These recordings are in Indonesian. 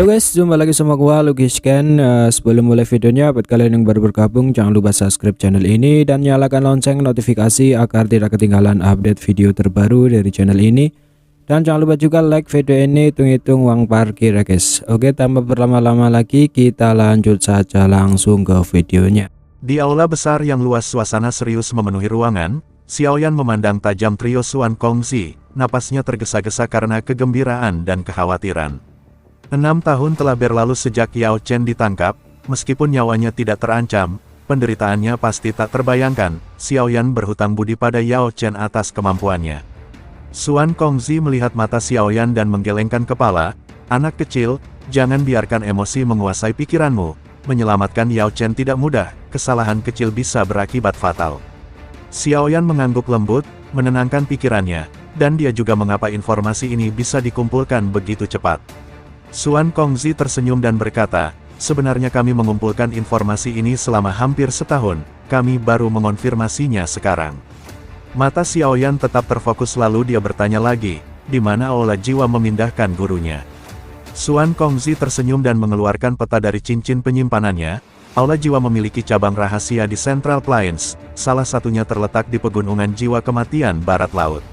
Halo guys, jumpa lagi sama gua Lukis Ken. Sebelum mulai videonya, buat kalian yang baru bergabung jangan lupa subscribe channel ini dan nyalakan lonceng notifikasi agar tidak ketinggalan update video terbaru dari channel ini. Dan jangan lupa juga like video ini, hitung-hitung uang parkir ya guys. Oke, tanpa berlama-lama lagi kita lanjut saja langsung ke videonya. Di aula besar yang luas, suasana serius memenuhi ruangan. Xiaoyan memandang tajam trio Xuan Kongzi, napasnya tergesa-gesa karena kegembiraan dan kekhawatiran. 6 tahun telah berlalu sejak Yao Chen ditangkap, meskipun nyawanya tidak terancam, penderitaannya pasti tak terbayangkan. Xiaoyan berhutang budi pada Yao Chen atas kemampuannya. Xuan Kongzi melihat mata Xiaoyan dan menggelengkan kepala. Anak kecil, jangan biarkan emosi menguasai pikiranmu. Menyelamatkan Yao Chen tidak mudah, kesalahan kecil bisa berakibat fatal. Xiaoyan mengangguk lembut, menenangkan pikirannya, dan dia juga mengapa informasi ini bisa dikumpulkan begitu cepat. Xuan Kongzi tersenyum dan berkata, sebenarnya kami mengumpulkan informasi ini selama hampir setahun, kami baru mengonfirmasinya sekarang. Mata Xiaoyan tetap terfokus lalu dia bertanya lagi, di mana aula jiwa memindahkan gurunya. Xuan Kongzi tersenyum dan mengeluarkan peta dari cincin penyimpanannya. Aula jiwa memiliki cabang rahasia di Central Plains, salah satunya terletak di Pegunungan Jiwa Kematian Barat Laut.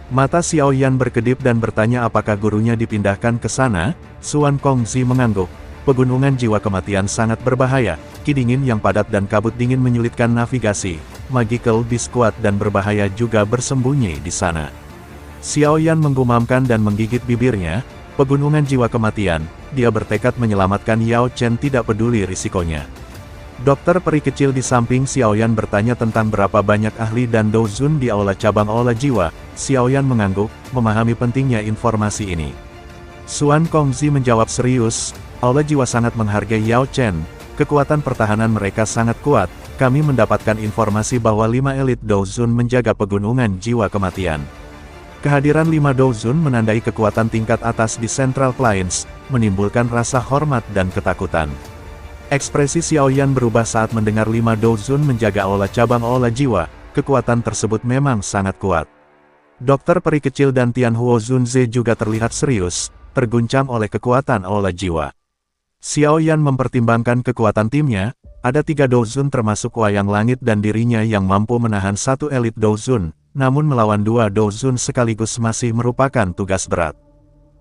Mata Xiaoyan berkedip dan bertanya apakah gurunya dipindahkan ke sana. Xuan Kongzi mengangguk. Pegunungan Jiwa Kematian sangat berbahaya, ki dingin yang padat dan kabut dingin menyulitkan navigasi. Magical beast kuat dan berbahaya juga bersembunyi di sana. Xiaoyan menggumamkan dan menggigit bibirnya. Pegunungan Jiwa Kematian, dia bertekad menyelamatkan Yao Chen tidak peduli risikonya. Dokter peri kecil di samping Xiaoyan bertanya tentang berapa banyak ahli dan dozun di aula cabang aula jiwa. Xiaoyan mengangguk, memahami pentingnya informasi ini. Xuan Kongzi menjawab serius, aula jiwa sangat menghargai Yao Chen, kekuatan pertahanan mereka sangat kuat, kami mendapatkan informasi bahwa 5 elit dozun menjaga pegunungan jiwa kematian. Kehadiran 5 dozun menandai kekuatan tingkat atas di Central Plains, menimbulkan rasa hormat dan ketakutan. Ekspresi Xiaoyan berubah saat mendengar 5 dozun menjaga aula cabang aula jiwa, kekuatan tersebut memang sangat kuat. Dokter peri kecil dan Tianhuo Zunze juga terlihat serius, terguncang oleh kekuatan aula jiwa. Xiaoyan mempertimbangkan kekuatan timnya, ada 3 dozun termasuk Wayang Langit dan dirinya yang mampu menahan 1 elit dozun, namun melawan 2 dozun sekaligus masih merupakan tugas berat.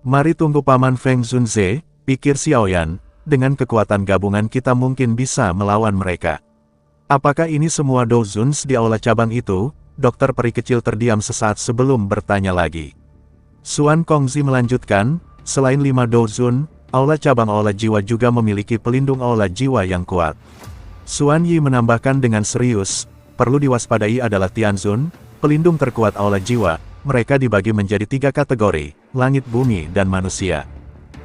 Mari tunggu Paman Feng Zunze, pikir Xiaoyan. Dengan kekuatan gabungan kita mungkin bisa melawan mereka. Apakah ini semua dozuns di aula cabang itu? Dokter peri kecil terdiam sesaat sebelum bertanya lagi. Xuan Kongzi melanjutkan, selain 5 dozun, aula cabang aula jiwa juga memiliki pelindung aula jiwa yang kuat. Xuan Yi menambahkan dengan serius, perlu diwaspadai adalah Tianzun, pelindung terkuat aula jiwa. Mereka dibagi menjadi 3 kategori, langit, bumi, dan manusia.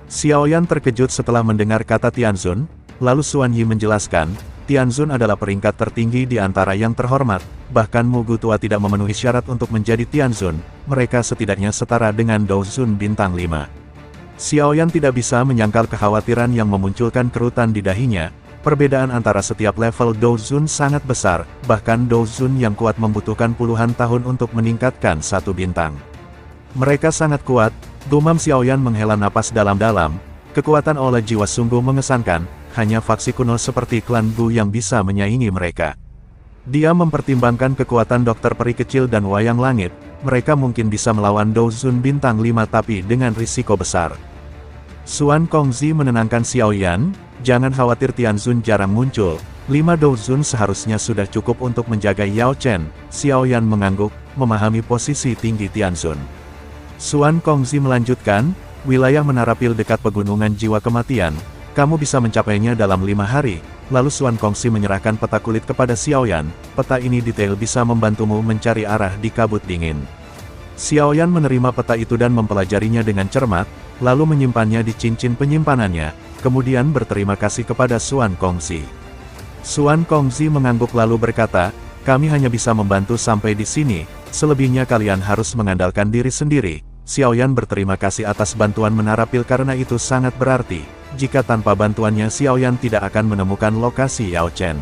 Xiaoyan terkejut setelah mendengar kata Tianzun, lalu Xuan Yi menjelaskan, Tianzun adalah peringkat tertinggi di antara yang terhormat, bahkan Mugu Tua tidak memenuhi syarat untuk menjadi Tianzun, mereka setidaknya setara dengan Dozun bintang 5. Xiaoyan tidak bisa menyangkal kekhawatiran yang memunculkan kerutan di dahinya, perbedaan antara setiap level Dozun sangat besar, bahkan Dozun yang kuat membutuhkan puluhan tahun untuk meningkatkan 1 bintang. Mereka sangat kuat. Gumam Xiaoyan menghela napas dalam-dalam, kekuatan aula jiwa sungguh mengesankan, hanya faksi kuno seperti klan Gu yang bisa menyaingi mereka. Dia mempertimbangkan kekuatan dokter peri kecil dan Wayang Langit, mereka mungkin bisa melawan Dozun bintang 5 tapi dengan risiko besar. Xuan Kongzi menenangkan Xiaoyan, jangan khawatir Tianzun jarang muncul, 5 Dozun seharusnya sudah cukup untuk menjaga Yao Chen. Xiaoyan mengangguk, memahami posisi tinggi Tianzun. Xuan Kongzi melanjutkan, wilayah Menara Pil dekat Pegunungan Jiwa Kematian, kamu bisa mencapainya dalam 5 hari. Lalu Xuan Kongzi menyerahkan peta kulit kepada Xiaoyan, peta ini detail bisa membantumu mencari arah di kabut dingin. Xiaoyan menerima peta itu dan mempelajarinya dengan cermat, lalu menyimpannya di cincin penyimpanannya, kemudian berterima kasih kepada Xuan Kongzi. Xuan Kongzi mengangguk lalu berkata, kami hanya bisa membantu sampai di sini, selebihnya kalian harus mengandalkan diri sendiri. Xiaoyan berterima kasih atas bantuan Menara Pil karena itu sangat berarti. Jika tanpa bantuannya Xiaoyan tidak akan menemukan lokasi Yao Chen.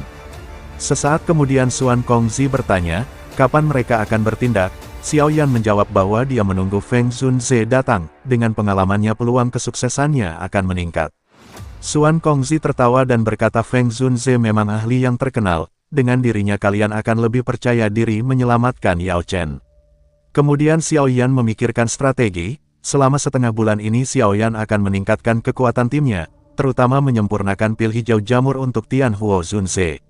Sesaat kemudian Xuan Kongzi bertanya, kapan mereka akan bertindak? Xiaoyan menjawab bahwa dia menunggu Feng Zunze datang, dengan pengalamannya peluang kesuksesannya akan meningkat. Xuan Kongzi tertawa dan berkata Feng Zunze memang ahli yang terkenal, dengan dirinya kalian akan lebih percaya diri menyelamatkan Yao Chen. Kemudian Xiaoyan memikirkan strategi, selama setengah bulan ini Xiaoyan akan meningkatkan kekuatan timnya, terutama menyempurnakan pil hijau jamur untuk Tianhuo Zunze.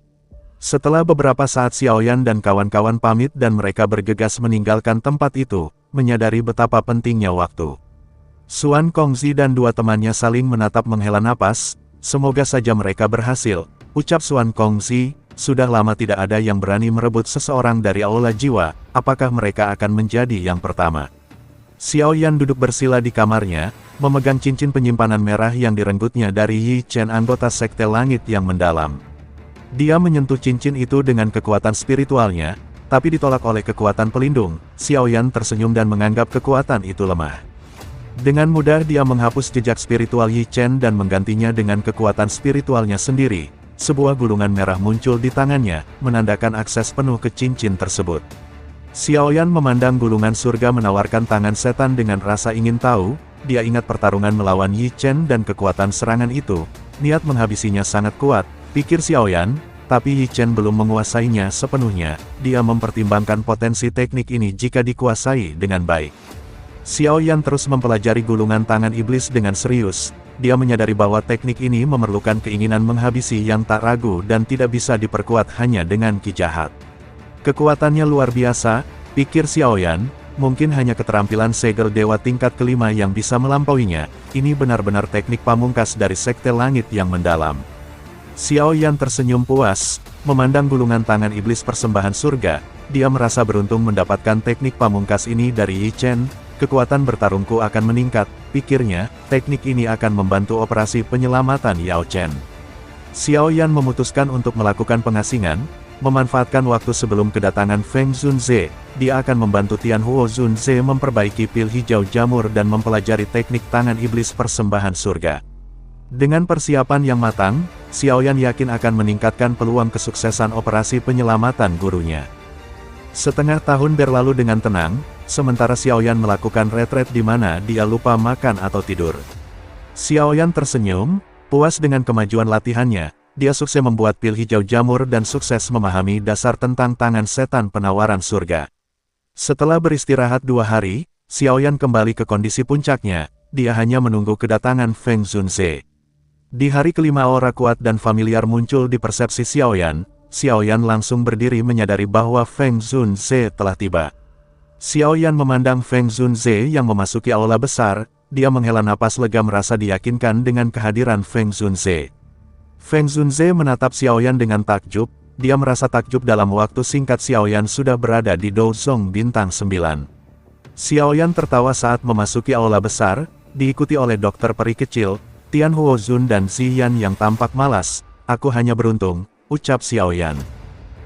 Setelah beberapa saat Xiaoyan dan kawan-kawan pamit dan mereka bergegas meninggalkan tempat itu, menyadari betapa pentingnya waktu. Xuan Kongzi dan dua temannya saling menatap menghela napas, semoga saja mereka berhasil, ucap Xuan Kongzi, sudah lama tidak ada yang berani merebut seseorang dari Aula Jiwa, apakah mereka akan menjadi yang pertama? Xiaoyan duduk bersila di kamarnya, memegang cincin penyimpanan merah yang direnggutnya dari Yi Chen anggota Sekte Langit yang mendalam. Dia menyentuh cincin itu dengan kekuatan spiritualnya, tapi ditolak oleh kekuatan pelindung. Xiaoyan tersenyum dan menganggap kekuatan itu lemah. Dengan mudah dia menghapus jejak spiritual Yi Chen dan menggantinya dengan kekuatan spiritualnya sendiri. Sebuah gulungan merah muncul di tangannya, menandakan akses penuh ke cincin tersebut. Xiaoyan memandang gulungan surga menawarkan tangan setan dengan rasa ingin tahu. Dia ingat pertarungan melawan Yi Chen dan kekuatan serangan itu. Niat menghabisinya sangat kuat, pikir Xiaoyan, tapi Yi Chen belum menguasainya sepenuhnya. Dia mempertimbangkan potensi teknik ini jika dikuasai dengan baik. Xiaoyan terus mempelajari gulungan tangan iblis dengan serius. Dia menyadari bahwa teknik ini memerlukan keinginan menghabisi yang tak ragu dan tidak bisa diperkuat hanya dengan ki jahat. Kekuatannya luar biasa, pikir Xiaoyan, mungkin hanya keterampilan segel dewa tingkat kelima yang bisa melampauinya. Ini benar-benar teknik pamungkas dari Sekte Langit yang mendalam. Xiaoyan tersenyum puas, memandang gulungan tangan iblis persembahan surga. Dia merasa beruntung mendapatkan teknik pamungkas ini dari Yi Chen. Kekuatan bertarungku akan meningkat, pikirnya, teknik ini akan membantu operasi penyelamatan Yao Chen. Xiaoyan memutuskan untuk melakukan pengasingan, memanfaatkan waktu sebelum kedatangan Feng Zunze. Dia akan membantu Tianhuo Zunze memperbaiki pil hijau jamur dan mempelajari teknik tangan iblis persembahan surga. Dengan persiapan yang matang, Xiaoyan yakin akan meningkatkan peluang kesuksesan operasi penyelamatan gurunya. Setengah tahun berlalu dengan tenang, sementara Xiaoyan melakukan retret di mana dia lupa makan atau tidur. Xiaoyan tersenyum, puas dengan kemajuan latihannya. Dia sukses membuat pil hijau jamur dan sukses memahami dasar tentang tangan setan penawaran surga. Setelah beristirahat 2 hari, Xiaoyan kembali ke kondisi puncaknya. Dia hanya menunggu kedatangan Feng Zunze. Di hari kelima aura kuat dan familiar muncul di persepsi Xiaoyan. Xiaoyan langsung berdiri menyadari bahwa Feng Zunze telah tiba. Xiaoyan memandang Feng Zunze yang memasuki aula besar. Dia menghela napas lega merasa diyakinkan dengan kehadiran Feng Zunze. Feng Zunze menatap Xiaoyan dengan takjub. Dia merasa takjub dalam waktu singkat Xiaoyan sudah berada di Douzong Bintang 9. Xiaoyan tertawa saat memasuki aula besar, diikuti oleh dokter peri kecil, Tianhuo Zun dan Ziyan yang tampak malas. Aku hanya beruntung, ucap Xiaoyan.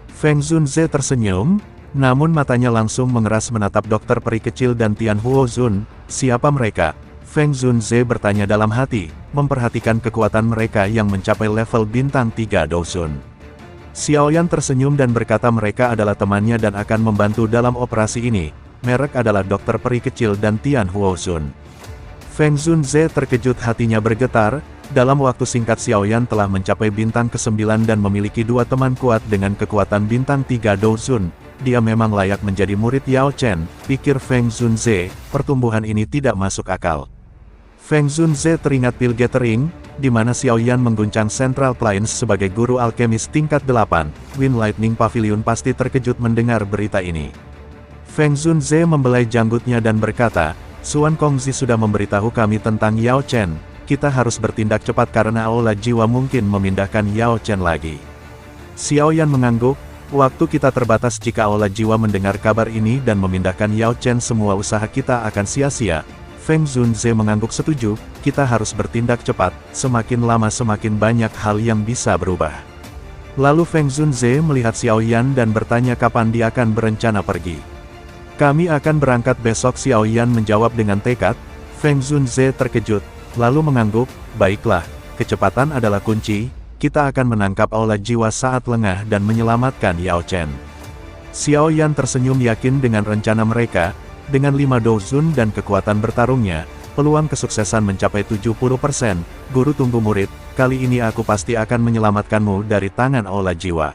Feng Zunze tersenyum, namun matanya langsung mengeras menatap dokter peri kecil dan Tianhuo Zun. Siapa mereka? Feng Zunze bertanya dalam hati, memperhatikan kekuatan mereka yang mencapai level bintang 3 Douzun. Xiaoyan tersenyum dan berkata mereka adalah temannya dan akan membantu dalam operasi ini. Merek adalah dokter peri kecil dan Tianhuo Zun. Feng Zunze terkejut, hatinya bergetar. Dalam waktu singkat Xiaoyan telah mencapai bintang ke-9 dan memiliki 2 teman kuat dengan kekuatan bintang 3 Douzun. Dia memang layak menjadi murid Yao Chen, pikir Feng Zunze. Pertumbuhan ini tidak masuk akal. Feng Zunze teringat pil gathering, di mana Xiaoyan mengguncang Central Plains sebagai guru alkemis tingkat 8. Wind Lightning Pavilion pasti terkejut mendengar berita ini. Feng Zunze membelai janggutnya dan berkata, Xuan Kongzi sudah memberitahu kami tentang Yao Chen. Kita harus bertindak cepat karena aula jiwa mungkin memindahkan Yao Chen lagi. Xiaoyan mengangguk, waktu kita terbatas. Jika aula jiwa mendengar kabar ini dan memindahkan Yao Chen, semua usaha kita akan sia-sia. Feng Zunze mengangguk setuju, kita harus bertindak cepat, semakin lama semakin banyak hal yang bisa berubah. Lalu Feng Zunze melihat Xiaoyan dan bertanya kapan dia akan berencana pergi. Kami akan berangkat besok, Xiaoyan menjawab dengan tekad. Feng Zunze terkejut, lalu mengangguk, baiklah, kecepatan adalah kunci, kita akan menangkap aula jiwa saat lengah dan menyelamatkan Yao Chen. Xiaoyan tersenyum yakin dengan rencana mereka, dengan 5 Douzun dan kekuatan bertarungnya, peluang kesuksesan mencapai 70%. Guru tunggu murid, kali ini aku pasti akan menyelamatkanmu dari tangan Aula Jiwa.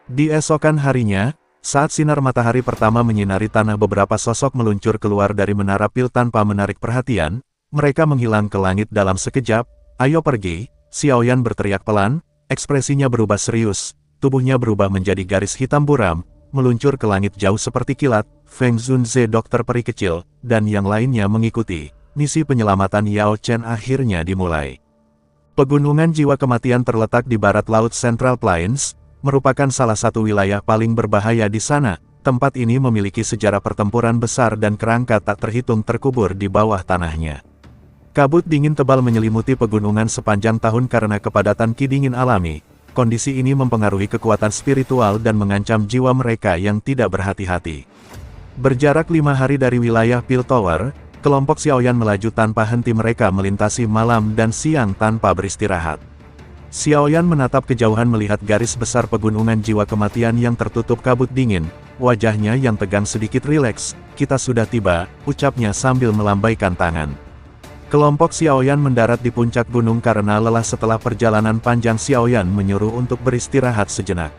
Di esokan harinya, saat sinar matahari pertama menyinari tanah, beberapa sosok meluncur keluar dari menara pil tanpa menarik perhatian. Mereka menghilang ke langit dalam sekejap. Ayo pergi, Xiaoyan berteriak pelan, ekspresinya berubah serius, tubuhnya berubah menjadi garis hitam buram, meluncur ke langit jauh seperti kilat. Feng Zunze, dokter peri kecil, dan yang lainnya mengikuti. Misi penyelamatan Yao Chen akhirnya dimulai. Pegunungan Jiwa Kematian terletak di barat laut Central Plains, merupakan salah satu wilayah paling berbahaya di sana. Tempat ini memiliki sejarah pertempuran besar dan kerangka tak terhitung terkubur di bawah tanahnya. Kabut dingin tebal menyelimuti pegunungan sepanjang tahun karena kepadatan ki dingin alami. Kondisi ini mempengaruhi kekuatan spiritual dan mengancam jiwa mereka yang tidak berhati-hati. Berjarak 5 hari dari wilayah Pil Tower, kelompok Xiaoyan melaju tanpa henti. Mereka melintasi malam dan siang tanpa beristirahat. Xiaoyan menatap kejauhan melihat garis besar pegunungan Jiwa Kematian yang tertutup kabut dingin. Wajahnya yang tegang sedikit rileks. Kita sudah tiba, ucapnya sambil melambaikan tangan. Kelompok Xiaoyan mendarat di puncak gunung karena lelah setelah perjalanan panjang. Xiaoyan menyuruh untuk beristirahat sejenak.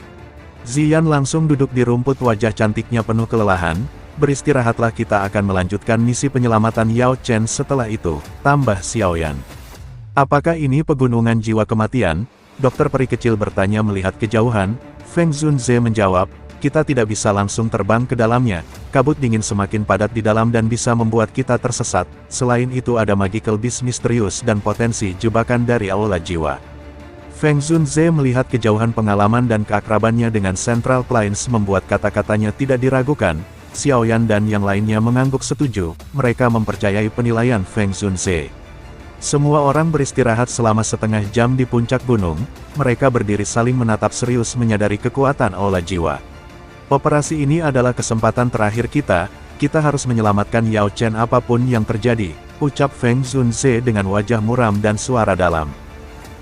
Ziyan langsung duduk di rumput, wajah cantiknya penuh kelelahan. Beristirahatlah, kita akan melanjutkan misi penyelamatan Yao Chen setelah itu, tambah Xiaoyan. Apakah ini pegunungan Jiwa Kematian? Dokter peri kecil bertanya melihat kejauhan. Feng Zunze menjawab, kita tidak bisa langsung terbang ke dalamnya. Kabut dingin semakin padat di dalam dan bisa membuat kita tersesat. Selain itu ada magical beast misterius dan potensi jebakan dari Aula Jiwa. Feng Zunze melihat kejauhan, pengalaman dan keakrabannya dengan Central Plains membuat kata-katanya tidak diragukan. Xiaoyan dan yang lainnya mengangguk setuju. Mereka mempercayai penilaian Feng Zunze. Semua orang beristirahat selama setengah jam di puncak gunung. Mereka berdiri saling menatap serius menyadari kekuatan Aula Jiwa. Operasi ini adalah kesempatan terakhir kita. Kita harus menyelamatkan Yao Chen apapun yang terjadi, ucap Feng Zunze dengan wajah muram dan suara dalam.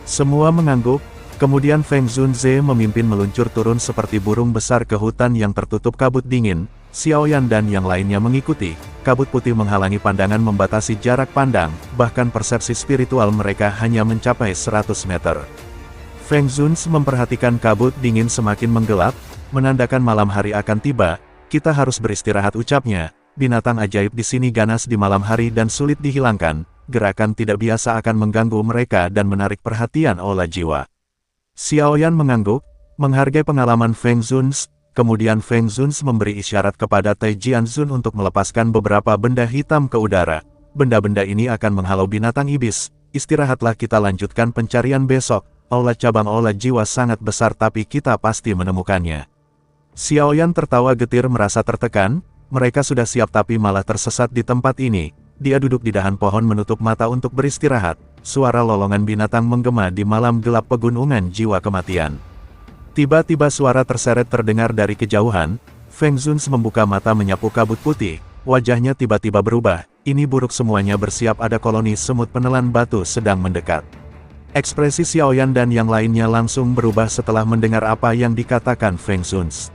Semua mengangguk. Kemudian Feng Zunze memimpin meluncur turun seperti burung besar ke hutan yang tertutup kabut dingin. Xiaoyan dan yang lainnya mengikuti. Kabut putih menghalangi pandangan, membatasi jarak pandang, bahkan persepsi spiritual mereka hanya mencapai 100 meter. Feng Zunze memperhatikan kabut dingin semakin menggelap, menandakan malam hari akan tiba. Kita harus beristirahat, ucapnya. Binatang ajaib di sini ganas di malam hari dan sulit dihilangkan. Gerakan tidak biasa akan mengganggu mereka dan menarik perhatian Aula Jiwa. Xiaoyan mengangguk, menghargai pengalaman Feng Zunze. Kemudian Feng Zunze memberi isyarat kepada Tai Jianzun untuk melepaskan beberapa benda hitam ke udara. Benda-benda ini akan menghalau binatang iblis. Istirahatlah, kita lanjutkan pencarian besok. Aula cabang Aula Jiwa sangat besar tapi kita pasti menemukannya. Xiaoyan tertawa getir merasa tertekan. Mereka sudah siap tapi malah tersesat di tempat ini. Dia duduk di dahan pohon menutup mata untuk beristirahat. Suara lolongan binatang menggema di malam gelap pegunungan Jiwa Kematian. Tiba-tiba suara terseret terdengar dari kejauhan. Feng Zunze membuka mata menyapu kabut putih. Wajahnya tiba-tiba berubah. Ini buruk, semuanya bersiap, ada koloni semut penelan batu sedang mendekat. Ekspresi Xiaoyan dan yang lainnya langsung berubah setelah mendengar apa yang dikatakan Feng Zunze.